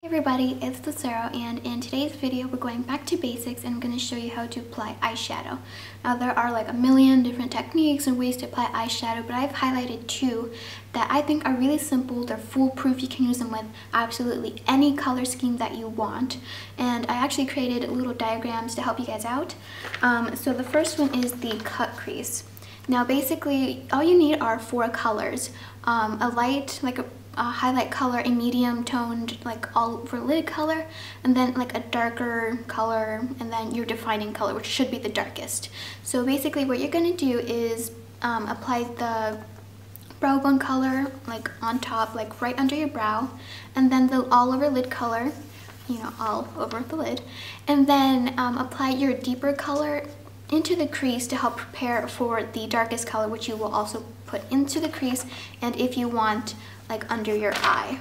Hey everybody, it's Lucero, and in today's video we're going back to basics and I'm going to show you how to apply eyeshadow. Now there are like a million different techniques and ways to apply eyeshadow, but I've highlighted two that I think are really simple. They're foolproof. You can use them with absolutely any color scheme that you want, and I actually created little diagrams to help you guys out. So the first one is the cut crease. Now basically all you need are four colors, a light, like a highlight color, a medium toned like all over lid color, and then like a darker color, and then your defining color, which should be the darkest. So basically what you're going to do is apply the brow bone color like on top, like right under your brow, and then the all over lid color, you know, all over the lid, and then apply your deeper color into the crease to help prepare for the darkest color, which you will also put into the crease, and if you want, like under your eye.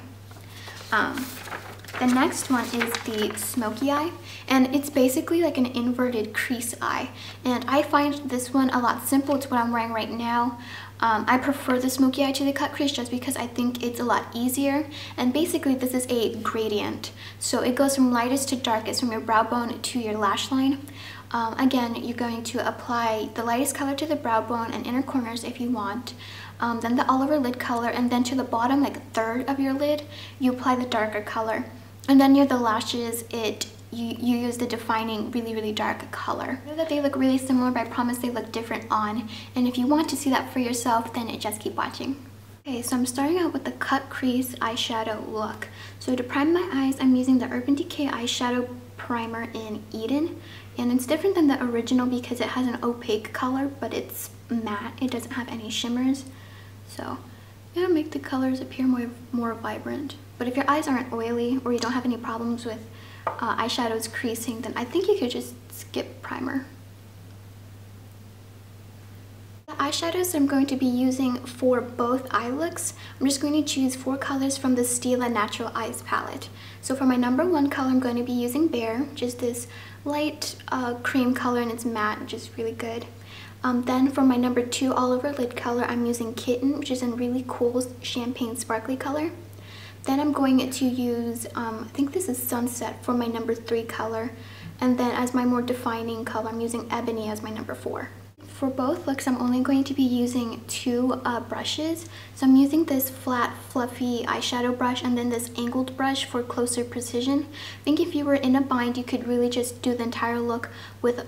The next one is the smoky eye, and it's basically like an inverted crease eye, and I find this one a lot simple. It's what I'm wearing right now. I prefer the smoky eye to the cut crease just because I think it's a lot easier, and basically this is a gradient, so it goes from lightest to darkest, from your brow bone to your lash line. Again, you're going to apply the lightest color to the brow bone and inner corners if you want, then the all over lid color, and then to the bottom, like a third of your lid, you apply the darker color, and then near the lashes, you use the defining really dark color. I know that they look really similar, but I promise they look different on, and if you want to see that for yourself, then just keep watching. Okay, so I'm starting out with the cut crease eyeshadow look. So to prime my eyes, I'm using the Urban Decay eyeshadow primer in Eden, and it's different than the original because it has an opaque color, but it's matte. It doesn't have any shimmers, so it'll make the colors appear more vibrant. But if your eyes aren't oily or you don't have any problems with eyeshadows creasing, then I think you could just skip primer. The eyeshadows I'm going to be using for both eye looks, I'm just going to choose four colors from the Stila Natural Eyes palette. So for my number one color, I'm going to be using Bear, which is this light cream color, and it's matte, which is really good. Then for my number two all over lid color, I'm using Kitten, which is in really cool champagne sparkly color. Then I'm going to use, I think this is Sunset for my number three color. And then as my more defining color, I'm using Ebony as my number four. For both looks, I'm only going to be using two brushes. So I'm using this flat, fluffy eyeshadow brush and then this angled brush for closer precision. I think if you were in a bind, you could really just do the entire look with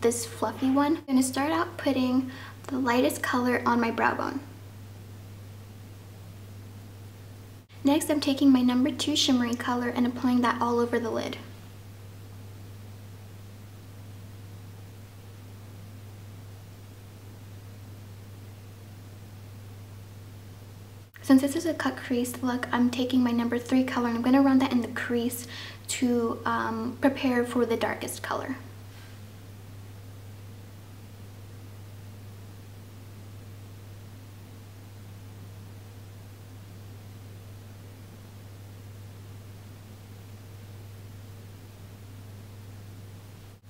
this fluffy one. I'm going to start out putting the lightest color on my brow bone. Next, I'm taking my number two shimmery color and applying that all over the lid. Since this is a cut crease look, I'm taking my number three color and I'm going to run that in the crease to prepare for the darkest color.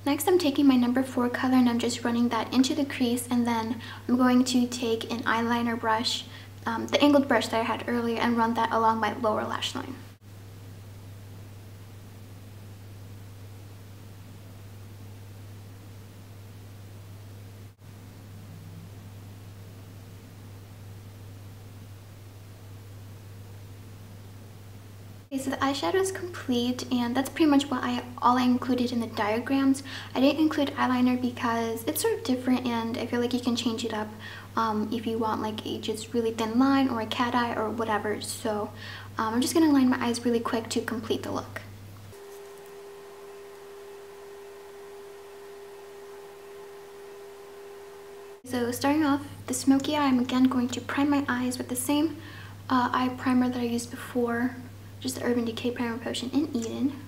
Next, I'm taking my number four color and I'm just running that into the crease, and then I'm going to take an eyeliner brush, the angled brush that I had earlier, and run that along my lower lash line. Okay, so the eyeshadow is complete, and that's pretty much what all I included in the diagrams. I didn't include eyeliner because it's sort of different, and I feel like you can change it up if you want like a just really thin line or a cat eye or whatever. So I'm just going to line my eyes really quick to complete the look. So starting off the smoky eye, I'm again going to prime my eyes with the same eye primer that I used before, just the Urban Decay Primer Potion in Eden.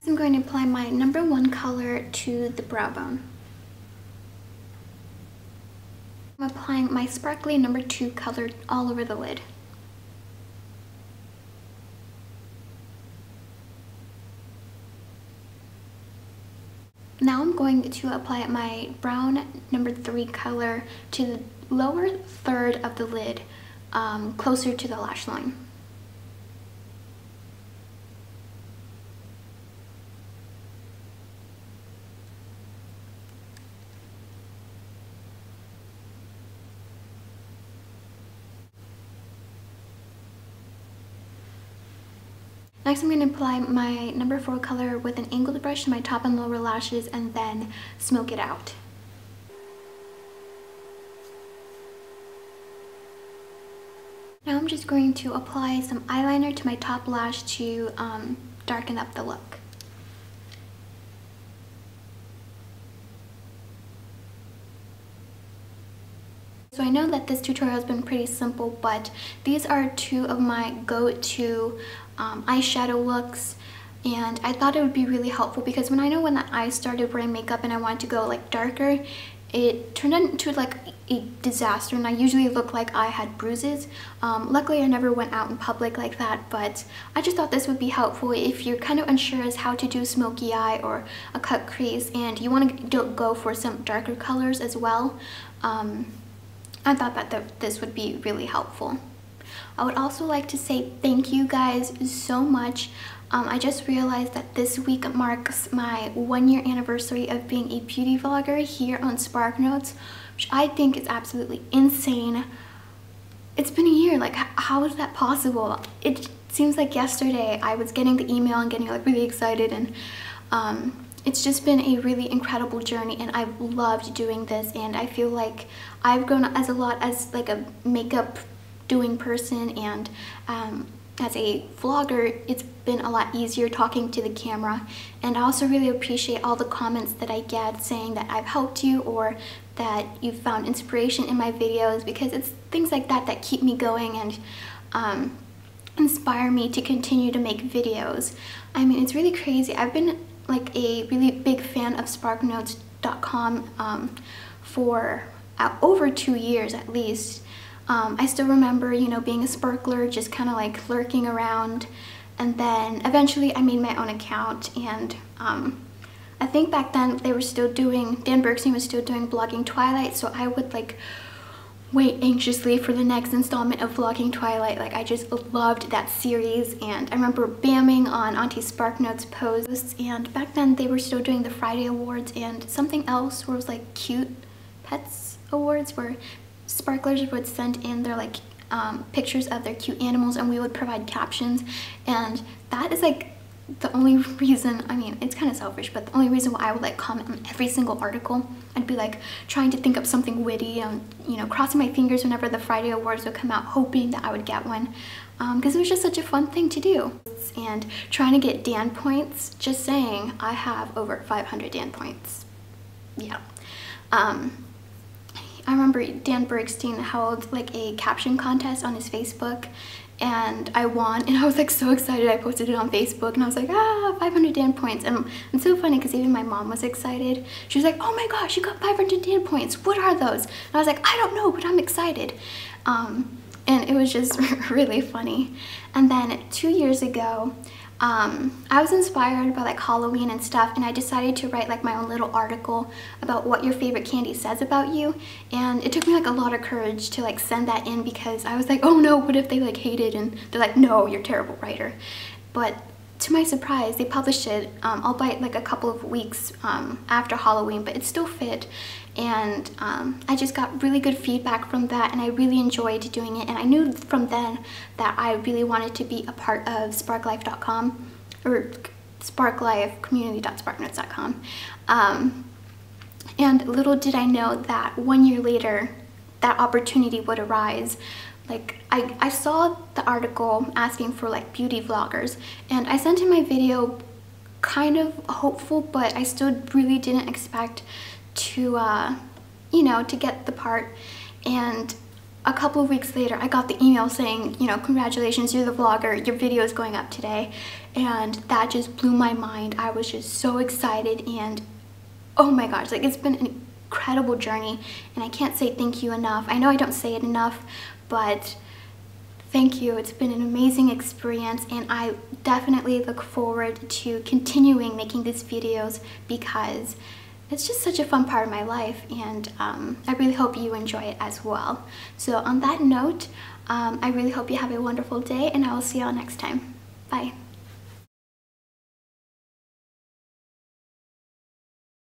I'm going to apply my number one color to the brow bone. I'm applying my sparkly number two color all over the lid. Now I'm going to apply my brown number three color to the lower third of the lid, closer to the lash line. Next, I'm going to apply my number 4 color with an angled brush to my top and lower lashes and then smoke it out. Now I'm just going to apply some eyeliner to my top lash to darken up the look. So I know that this tutorial has been pretty simple, but these are two of my go-to eyeshadow looks, and I thought it would be really helpful because when I started wearing makeup and I wanted to go like darker, it turned into like a disaster, and I usually look like I had bruises. Luckily I never went out in public like that, but I just thought this would be helpful if you're kind of unsure as how to do smoky eye or a cut crease and you want to go for some darker colors as well. I thought that this would be really helpful. I would also like to say thank you guys so much. I just realized that this week marks my 1-year anniversary of being a beauty vlogger here on SparkNotes, which I think is absolutely insane. It's been a year, like how is that possible? It seems like yesterday I was getting the email and getting like really excited, and it's just been a really incredible journey, and I've loved doing this, and I feel like I've grown as a lot as like a makeup doing person, and as a vlogger it's been a lot easier talking to the camera. And I also really appreciate all the comments that I get saying that I've helped you or that you've found inspiration in my videos, because it's things like that that keep me going and inspire me to continue to make videos. I mean, it's really crazy. I've been like a really big fan of SparkNotes.com for over 2 years at least. I still remember, you know, being a sparkler, just kind of like lurking around, and then eventually I made my own account, and I think back then they were still doing, Dan Bergstein was still doing Vlogging Twilight, so I would like wait anxiously for the next installment of Vlogging Twilight. Like I just loved that series, and I remember bamming on Auntie SparkNotes posts, and back then they were still doing the Friday Awards and something else where it was like Cute Pets Awards, where sparklers would send in their like pictures of their cute animals and we would provide captions. And that is like the only reason, I mean it's kind of selfish, but the only reason why I would like comment on every single article. I'd be like trying to think up something witty and, you know, crossing my fingers whenever the Friday Awards would come out, hoping that I would get one, because it was just such a fun thing to do. And trying to get Dan points, just saying, I have over 500 Dan points. Yeah. I remember Dan Bergstein held like a caption contest on his Facebook, and I won, and I was like so excited. I posted it on Facebook and I was like, 500 Dan points. And it's so funny because even my mom was excited. She was like, oh my gosh, you got 500 Dan points, what are those? And I was like, I don't know, but I'm excited. And it was just really funny. And then 2 years ago, I was inspired by like Halloween and stuff, and I decided to write like my own little article about what your favorite candy says about you. And it took me like a lot of courage to like send that in, because I was like, oh no, what if they like hate it? And they're like, no, you're a terrible writer. But to my surprise, they published it, albeit like a couple of weeks after Halloween, but it still fit. And I just got really good feedback from that, and I really enjoyed doing it. And I knew from then that I really wanted to be a part of sparklife.com, or sparklifecommunity.sparknotes.com. And little did I know that 1 year later, that opportunity would arise. Like I saw the article asking for like beauty vloggers, and I sent in my video kind of hopeful, but I still really didn't expect to you know, to get the part. And a couple of weeks later I got the email saying, you know, congratulations, you're the vlogger, your video is going up today. And that just blew my mind. I was just so excited, and oh my gosh, like it's been an incredible journey, and I can't say thank you enough. I know I don't say it enough, but thank you. It's been an amazing experience, and I definitely look forward to continuing making these videos, because it's just such a fun part of my life, and I really hope you enjoy it as well. So on that note, I really hope you have a wonderful day, and I will see y'all next time. Bye.